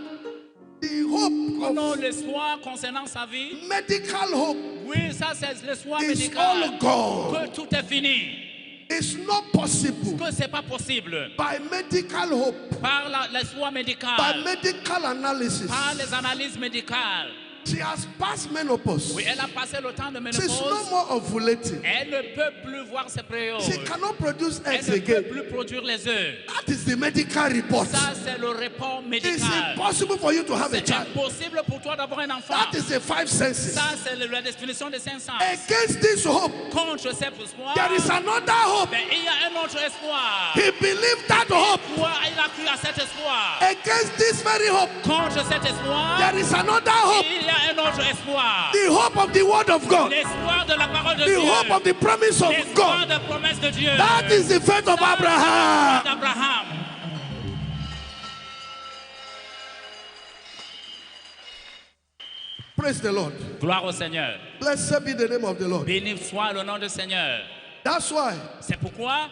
the hope Non, of l'espoir concernant sa vie. medical hope Oui, ça c'est l'espoir is médical. all gone. Que tout est fini. It's not possible Que c'est pas possible. by medical hope, Par l'espoir médical. by medical analysis. Par les analyses médicales. She has passed menopause. Oui, elle a passé le temps de She's no ménopause. more ovulating. Elle ne peut plus voir ses périodes. She cannot produce Elle eggs ne peut again. plus produire les œufs. That is the medical report. Ça, c'est le rapport It's médical. impossible for you to have a C'est child. impossible pour toi d'avoir un enfant. That is the 5 senses. Ça, c'est la définition des 500. Against this hope, Contre cet espoir, there is another hope. mais il y a un autre espoir. He believed that hope. Toi, il a cru à cet espoir. Against this very hope, Contre cet espoir, there is another hope. il y a un autre espoir. The hope of the word of God. L'espoir de la parole de The Dieu. hope of the promise of L'espoir God. de la promesse de Dieu. That is the faith of Abraham. D'Abraham. Praise the Lord. Gloire au Seigneur. Blessed be the name of the Lord. Béni soit le nom du Seigneur. That's why C'est pourquoi,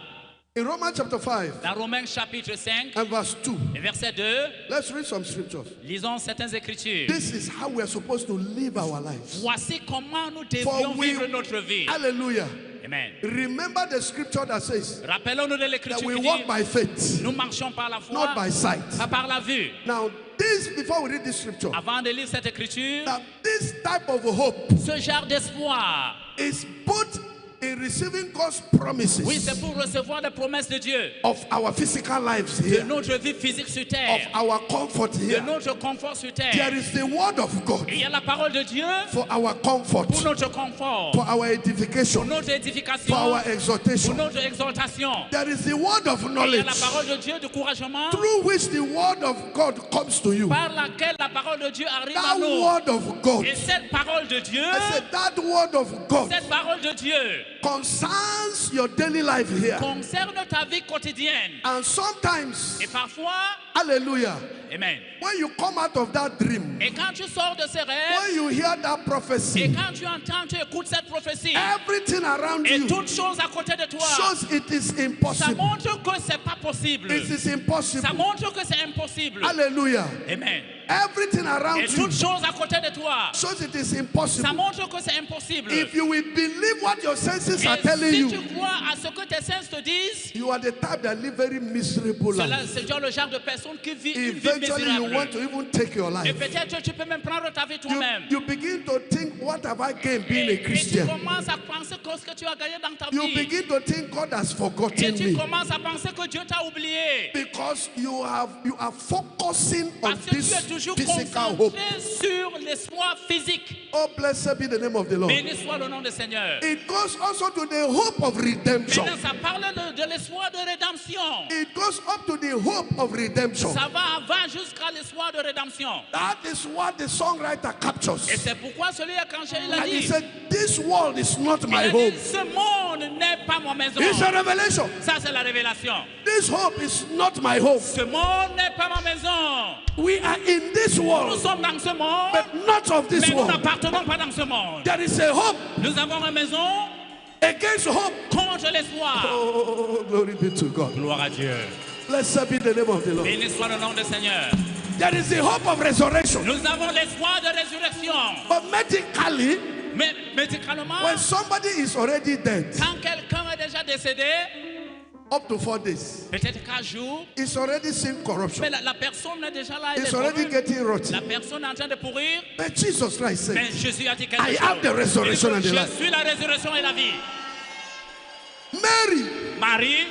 in Romans chapter 5 dans Romains chapitre 5, and verse 2, et verset 2, let's read some scriptures. lisons certaines écritures. This is how we are supposed to live our lives. Voici comment nous For devions we, vivre notre vie. hallelujah. Amen. Remember the scripture that says Rappelons-nous de that l'écriture we qui walk dit, by faith, nous marchons par la foi, not by sight. pas par la vue. Now, this, before we read this scripture, Avant de lire cette écriture, now this type of hope ce genre d'espoir, is both in receiving God's promises oui, c'est pour recevoir les promesses de Dieu, of our physical lives de here, notre vie physique sur of terre, our comfort de here. notre confort sur There terre. is the word of God Il y a la parole de Dieu for our comfort, pour notre confort, for our pour edification, notre for édification, our pour exhortation. notre exaltation. There is the word of Il y a knowledge la parole de Dieu de couragement through which the word of God comes to you. par laquelle la parole de Dieu arrive à That nous. word of God, Et cette parole de Dieu, I said that word of God cette parole de Dieu concerns your daily life here. concerne ta vie quotidienne. And sometimes, Et parfois, hallelujah, amen. when you come out of that dream, Et quand tu sors de ces rêves, when you hear that et prophecy, quand tu entends, tu écoutes cette prophétie, everything around et you toutes choses à côté de toi, shows it is ça impossible. montre que c'est pas possible. It is Ça impossible. montre que c'est impossible. Hallelujah. Amen. Everything around Et you toute chose à côté de toi, shows it is ça impossible. montre que c'est impossible. If you will believe what your senses are Et telling si you, tu crois à ce que tes sens te disent, you are the type that live very miserable life. c'est le genre de personne qui vit une vie Eventually, you want misérable. to even take your Et life. peut-être tu peux même prendre ta vie toi-même. You begin to think, what have I gained being a Et tu Christian? commences à penser que ce que tu as gagné dans ta You vie. begin to think God has Et forgotten tu me commences à penser que Dieu t'a oublié. because you are focusing on Parce que tu es this toujours physical hope. concentré sur l'espoir physique. Oh, blessed be the name of the Lord. Béni soit le nom du Seigneur. It goes also to the hope of redemption. Maintenant, ça parle de l'espoir de rédemption. It goes up to the hope of redemption. Ça va avant jusqu'à l'espoir de rédemption. That is what the songwriter captures. Et c'est pourquoi celui qui a changé, il a And he dit, said, this world is not il my a home. dit, ce monde n'est pas ma maison. It's a revelation. Ça, c'est la révélation. This hope is not my home. Ce monde n'est pas ma maison. We are in this Nous world, sommes dans ce monde, but not of this mais nous world. n'appartenons pas dans ce monde. There is a hope Nous avons une maison against hope. contre l'espoir. Oh, glory be to God. Gloire à Dieu. Blessed be the name of the Lord. Béni soit le nom du Seigneur. There is the hope of resurrection. Nous avons l'espoir de résurrection. But medically, Mais médicalement, when somebody is already dead, quand quelqu'un est déjà décédé, up to 4 days, peut-être 4 jours, it's already seen corruption. mais la personne est déjà là, elle It's est already morte. getting rotten. La personne est en train de pourrir, But Jesus Christ said, mais Jésus a dit quelque I chose. am the resurrection and the Je life. suis la résurrection et la vie. Mary, Marie,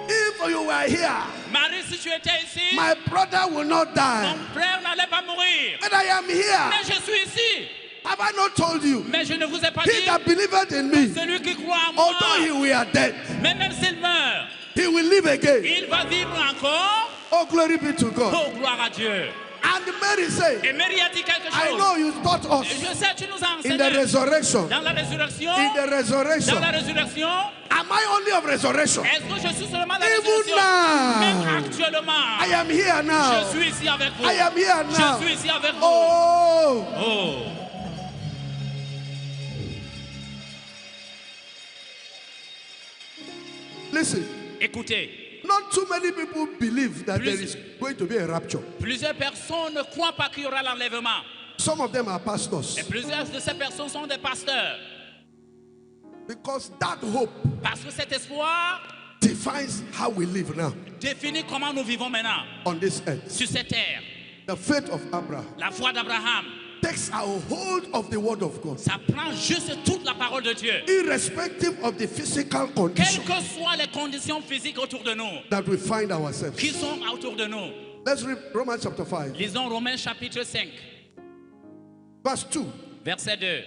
if you were here, Marie, si tu étais ici, my brother will not die. mon frère n'allait pas mourir. And I am here. Mais je suis ici. Have I not told you? Mais je ne vous ai pas He dit, that believeth in me, celui qui croit en moi, although he were dead, mais même s'il meurt, he will live again. il va vivre encore. Oh, glory be to God. Oh, gloire à Dieu. And Mary said, Et Marie a dit quelque I chose. know you taught us Je sais, tu nous as in the enseigné. resurrection. Dans la résurrection, In the resurrection. dans la résurrection, Am I only of resurrection? est-ce que je suis seulement dans la Even résurrection? now. Même actuellement, I am here now. je suis ici avec vous. I am here now. Je suis ici avec vous. Oh, Oh. listen. Écoutez, Not too many people believe that there Plus- is going to be a rapture. plusieurs personnes ne croient pas qu'il y aura l'enlèvement. Some of them are pastors Et plusieurs de ces personnes sont des pasteurs. because that hope Parce que cet espoir defines how we live now définit comment nous vivons maintenant on this earth. sur cette terre. The faith of Abraham La foi d'Abraham, takes a hold of the word of God, ça prend juste toute la parole de Dieu. irrespective of the physical Quelles condition que soient les conditions physiques autour de nous, that we find ourselves. qui sont autour de nous. Let's read Romans chapter 5, Lisons Romains chapitre 5, verse 2. verset 2.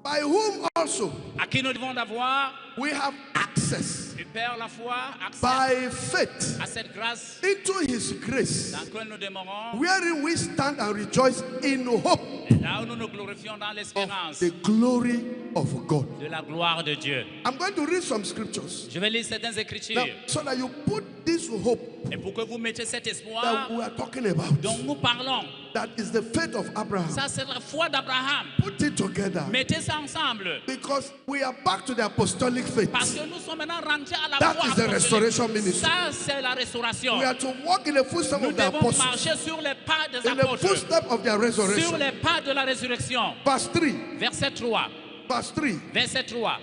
By whom also À qui nous devons d'avoir, we have access du Père la foi, accès by faith à cette grâce into his grace, dans laquelle nous demeurons, wherein we stand and rejoice in hope et là où nous nous glorifions dans of l'espérance the glory of God. de la gloire de Dieu. I'm going to read some scriptures Je vais lire certaines écritures. now, so that you put this hope Et pour que vous mettiez cet espoir that we are talking about, dont nous parlons, that is the faith of Abraham. ça c'est la foi d'Abraham. Put it together Mettez ça ensemble. because we are back to the apostolic faith. Parce que nous sommes maintenant rentrés à la That foi is the apostolique. restoration ministry. Ça c'est la restauration. We are to walk in the footsteps Nous of the devons apostles, marcher sur les pas des in the apôtres, footsteps of their sur resurrection. les pas de la résurrection. Verse 3. Verset 3. Verse 3. Verset 3.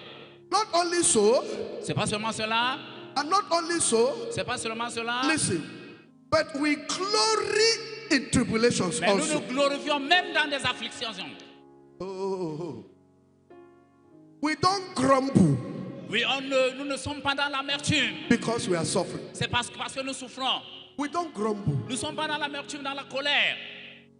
Not only so, C'est pas seulement cela. and not only so, C'est pas seulement cela. listen, but we glory in tribulations Mais nous also. nous glorifions même dans des afflictions. Oh. We don't grumble Oui, nous ne sommes pas dans l'amertume. because we are suffering. C'est parce que nous souffrons. We don't grumble. Nous ne sommes pas dans l'amertume, dans la colère.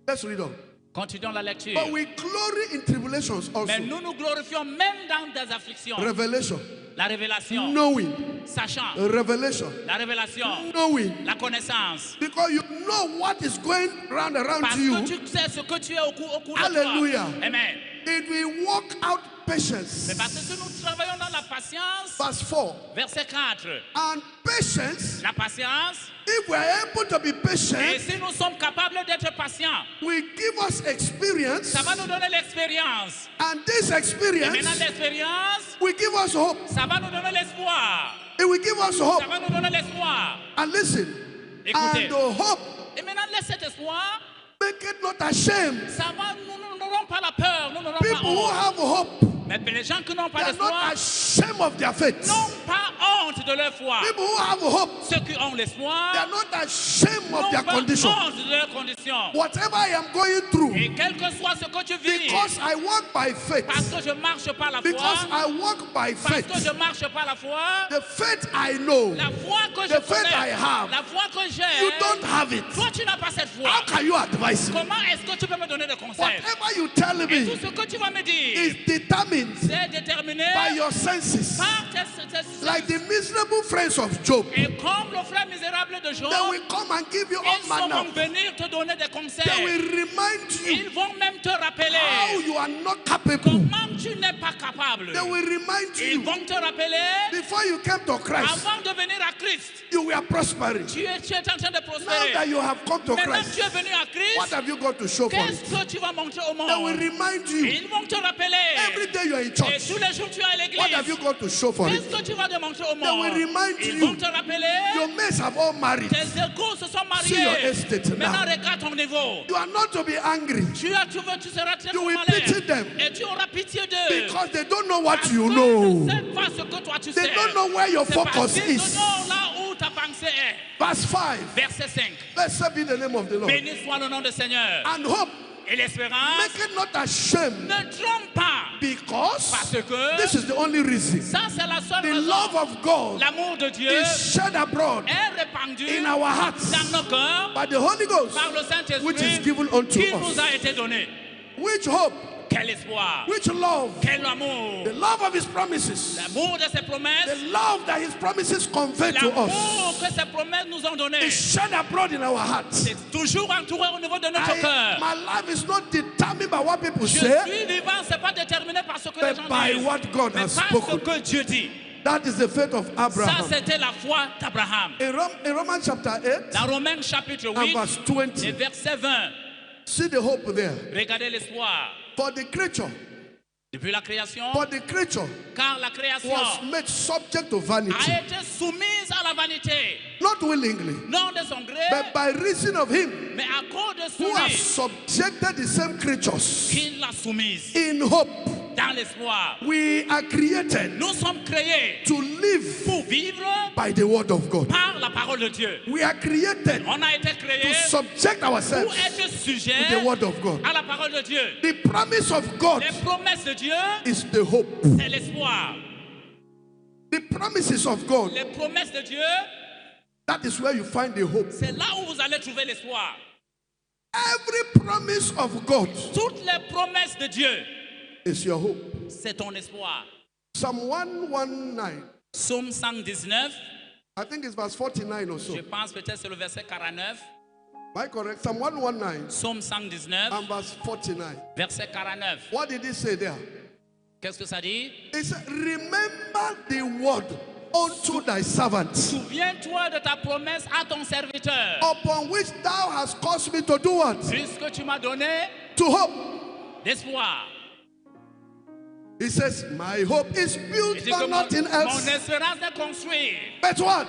Let's read on. Continuons la lecture. But we glory in tribulations Mais also. nous nous glorifions même dans des afflictions. Revelation, La révélation, knowing, sachant, revelation, la révélation, knowing, la connaissance. because you know what is going round around Parce que you. tu sais ce que tu es au cours de Alléluia. toi. Amen. It will work out Mais patience. parce que nous travaillons dans la patience, Verse 4. verset 4. And patience, La patience, if we are able to be et patient, si nous sommes capables d'être patients, will give us experience. ça va nous donner l'expérience. And this Et experience maintenant l'expérience, will give us hope. ça va nous donner l'espoir. It will give us hope. Ça va nous donner l'espoir. And listen. Écoutez. And the hope, Et maintenant, laisse cet espoir. make it not ashamed. Ça va, nous n'aurons pas la peur. Nous n'aurons pas People who honte. have hope, Mais les gens qui n'ont they pas are d'espoir not ashamed of their faith. n'ont pas honte de leur foi. People who have hope, Ceux qui ont they l'espoir are not ashamed of n'ont their pas condition. honte de leurs conditions. Whatever I am going through, Et quel que soit ce que tu vis, because I walk by parce faith, que je marche par la because foi, I walk by parce que je faith, marche par la foi, the faith I know, la foi que je the faith I connais, have, la foi que you j'ai, don't have it. toi tu n'as pas cette foi. How can you advise me? Comment est-ce que tu peux me donner des conseils? Whatever you tell Et me tout ce que tu vas me dire, is determined c'est déterminé by your senses. par tes Like the miserable friends of Job, Et comme le frère misérable de Job, they will come and give you all ils manner. vont venir te donner des They conseils. will remind you Ils vont même te rappeler how you are not capable. comment tu n'es pas capable. They will remind Ils you vont te rappeler before you came to Christ, avant de venir à Christ. you were prospering. Tu es en train de Now prospérer. that you have come to Maintenant Christ, tu es venu à what Christ. have you got to show for Qu'est-ce it? que tu vas montrer au They will monde? remind you Ils vont te rappeler. every day you are in Et church. tous les jours tu es à What have you l'église. got to show for it? Qu'est-ce que tu vas démontrer au They will monde? remind Ils you vont te rappeler. your mates have all married. Tes égaux se sont See your mariés. estate now. Maintenant regarde ton niveau. You are not to be angry Tu seras très You will malade. pity them. Et tu auras pitié d'eux. because they don't know what Parce you que know. ils ne savent pas ce que toi tu They sais. don't know where your C'est parce focus qu'ils is. ignorent là où ta pensée est. Verse 5. Verset 5. Blessed be the name of the Lord. Béni soit le nom du Seigneur. And hope, Et l'espérance, make it not ashamed, ne trompe pas. because Parce que this is the only reason. ça, c'est la seule The raison. love of God L'amour de Dieu is shed abroad est répandu in our hearts dans nos cœurs by the Holy Ghost, par le which is Saint-Esprit given unto qui nous us. a été donné. Which hope, Quel espoir, which love, quel amour, the love of His promises, l'amour de ses the promesses, love that His promises convey to us, l'amour que ses promesses nous ont donné. is shed abroad in our hearts. C'est toujours entouré au niveau de notre cœur. My life is not determined by what people Je say, suis vivant, c'est pas déterminé par ce que les but gens by disent, what God mais has par ce spoken. que Dieu dit. That is the faith of Ça, Abraham. c'était la foi d'Abraham. In Romans chapter 8 Dans Romains chapitre and 8 verse et 20, verset 20, see the hope there. regardez l'espoir. For the creature, Depuis la création, car la création was made subject to vanity, a été soumise à la vanité, not willingly, non de son gré, but by reason of Him mais à cause de who has celui subjected the same creatures qui l'a soumise. in hope. Dans l'espoir, We are created nous sommes créés to live pour vivre by the word of God. par la parole de Dieu. We are created On a été to créés subject pour ourselves être sujet to the word of God. à la parole de Dieu. The promise of God Les promesses de Dieu, is the hope. c'est l'espoir. The promises of God, Les promesses de Dieu, that is where you find the hope. c'est là où vous allez trouver l'espoir. Every promise of God Toutes les promesses de Dieu, is your hope. c'est ton espoir. Psalm 119, Psaume 119, I think it's verse 49 or je so. pense peut-être c'est le verset 49. Am I correct? Psalm 119 Psaume 119, and verse 49. verset 49. What did he say there? Qu'est-ce que ça dit? He said, remember the word unto thy servant, Souviens-toi de ta promesse à ton serviteur. upon which thou hast caused me to do what? Puisque tu m'as donné To hope. l'espoir. He says, my hope is Il built dit que on nothing mon else. espérance est construite. But what?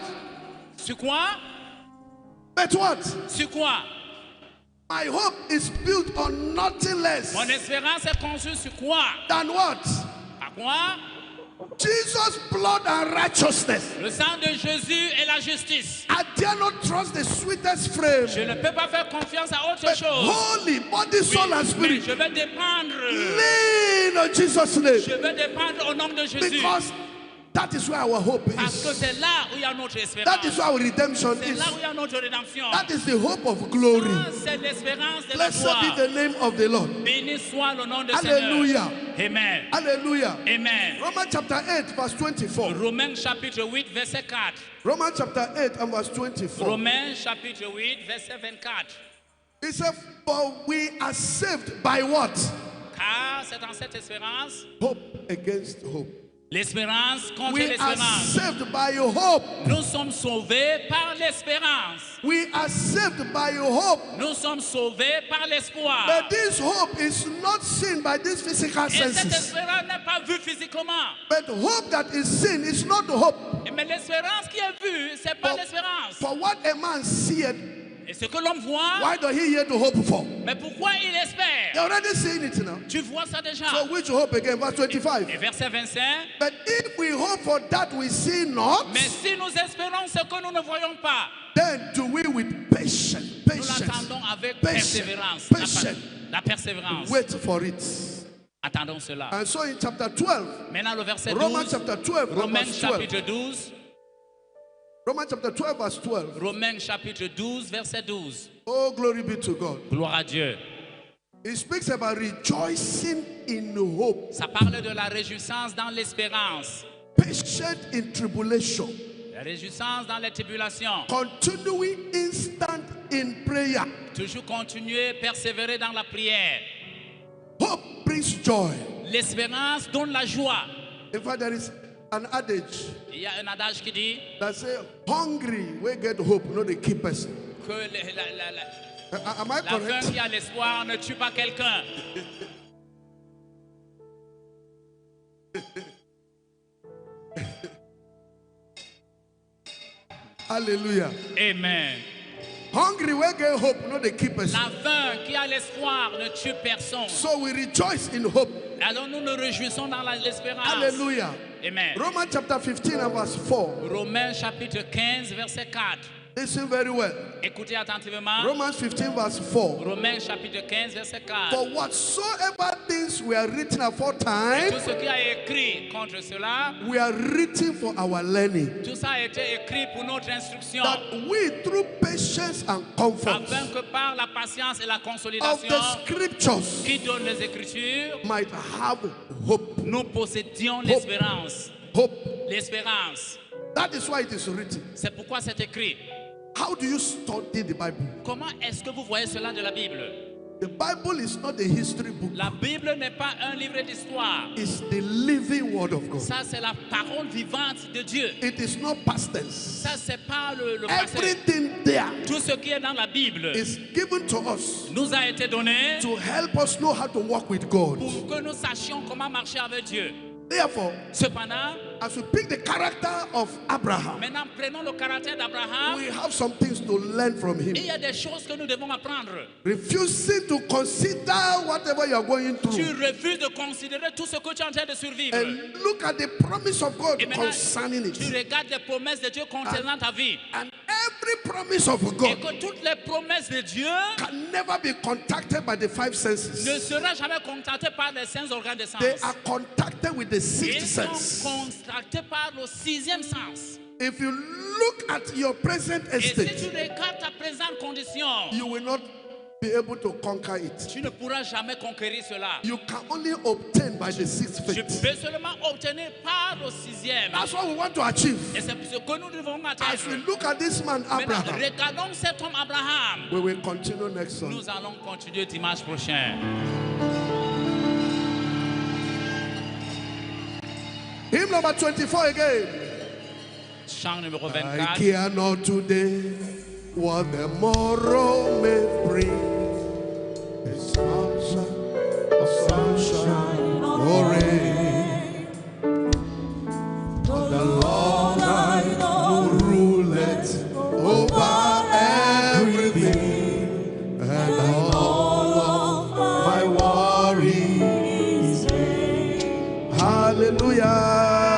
Sur quoi? But what? Sur quoi? My hope is built on nothing less Mon espérance est construite sur quoi? than what? À quoi? Jesus' blood and righteousness. Le sang de Jésus et la justice. I dare not trust the sweetest frame, Je ne peux pas faire confiance à autre but chose. holy body, soul, and Mais spirit. je vais dépendre. Lean on Jesus' name, Je vais dépendre au nom de Jésus. because that is where our hope Parce que is. c'est là où il y a notre That espérance. is where our redemption C'est is. là où il y a notre rédemption. That is the hope of glory. Ah, c'est l'espérance de la Blessed be gloire. the name of the Lord. Béni soit le nom de Hallelujah. Seigneur. Amen. Hallelujah. Amen. Romans chapter 8, verse 24. Romains chapitre 8, verset 4. Romans chapter 8 and verse 24. Romains chapitre 8, verset 24. He said, for we are saved by what? Car c'est dans cette espérance, Hope against hope. l'espérance contre We are l'espérance. saved by your hope. Nous sommes sauvés par l'espérance. We are saved by your hope. Nous sommes sauvés par l'espoir. But this hope is not seen by these physical Et cette senses. espérance n'est pas vue physiquement. But hope that is seen is not hope. Mais Mais l'espérance qui est vue, c'est pas l'espérance. For what a man seeth, Et ce que l'homme voit, why does he yet to hope for? mais pourquoi il espère? You're already seeing it now. Tu vois ça déjà. So which hope again? Verse 25. Et verset 25. But if we hope for that we see not, Mais si nous espérons ce que nous ne voyons pas, then do we with patience, nous l'attendons avec persévérance. La persévérance. wait for it. Attendons cela. And so in chapter 12, Maintenant le verset Romans 12. chapter 12, Romains verse 12. chapitre 12. Romans chapter 12, verse 12. Romains chapitre 12, verset 12. Oh, glory be to God. Gloire à Dieu. It speaks about rejoicing in hope, Ça parle de la réjouissance dans l'espérance. patient in tribulation, La réjouissance dans les tribulations. continuing instant in prayer. Toujours continuer, persévérer dans la prière. Hope brings joy. L'espérance donne la joie. In fact, there is an adage Il y a un adage qui dit that says, hungry we get hope, not the keep person. que Am I la faim correct? qui a l'espoir ne tue pas quelqu'un. Hallelujah. Amen. Hungry we get hope, not the keep person. La faim qui a l'espoir ne tue personne. So we rejoice in hope. Alors nous nous réjouissons dans l'espérance. Hallelujah. Amen. Romans chapter 15 and verse 4. Romains chapitre 15, verset 4. Listen very well. Écoutez attentivement. Romans 15 verse 4. Romains chapitre 15, verset 4. For whatsoever things were written aforetime, Tout ce qui a écrit contre cela, we are written for our learning, tout ça a été écrit pour notre instruction. that we through patience and comfort Afin que par la patience et la of consolidation the scriptures qui donne les Écritures, might have hope. nous possédions l'espérance. Hope. L'espérance. That is why it is written. C'est pourquoi c'est écrit. How do you study the Bible? Comment est-ce que vous voyez cela de la Bible? The Bible is not a history book. La Bible n'est pas un livre d'histoire. It's the living word of God. Ça, c'est la parole vivante de Dieu. It is not past tense. Ça, c'est pas le passé. Everything there Tout ce qui est dans la Bible is given to us nous a été donné to help us know how to walk with God. pour que nous sachions comment marcher avec Dieu. Therefore, Cependant, as we pick the character of Abraham, maintenant prenons le caractère d'Abraham. we have some things to learn from him. Il y a des choses que nous devons apprendre. Refusing to consider whatever you are going Tu through refuses de considérer tout ce que tu es en train de survivre. and look at the promise of God Et maintenant, concerning tu it. regardes les promesses de Dieu concernant ta vie. And every promise of Et God que toutes les promesses de Dieu can never be contacted by the five ne senses. seront jamais contactées par les cinq organes de sens. They are contacted with the Ils sixth sont sense. contactés par le sixième sens. If you look at your present Et si tu estate, regardes ta présente condition, you will not be able to conquer it. tu ne pourras jamais conquérir cela. You can only obtain by the sixth Tu faith. peux seulement obtenir par le sixième. That's what we want to achieve. Et c'est ce que nous devons As we atteindre. look at this man, Maintenant, Abraham, regardons cet homme Abraham. we will continue next Sunday. Nous allons continuer dimanche prochain. Hymn number 24 again. Chant numéro I 24. care not today what the morrow may bring. The sunshine or rain. The Lord I know ruleth over everything, and all of my worries. Hallelujah.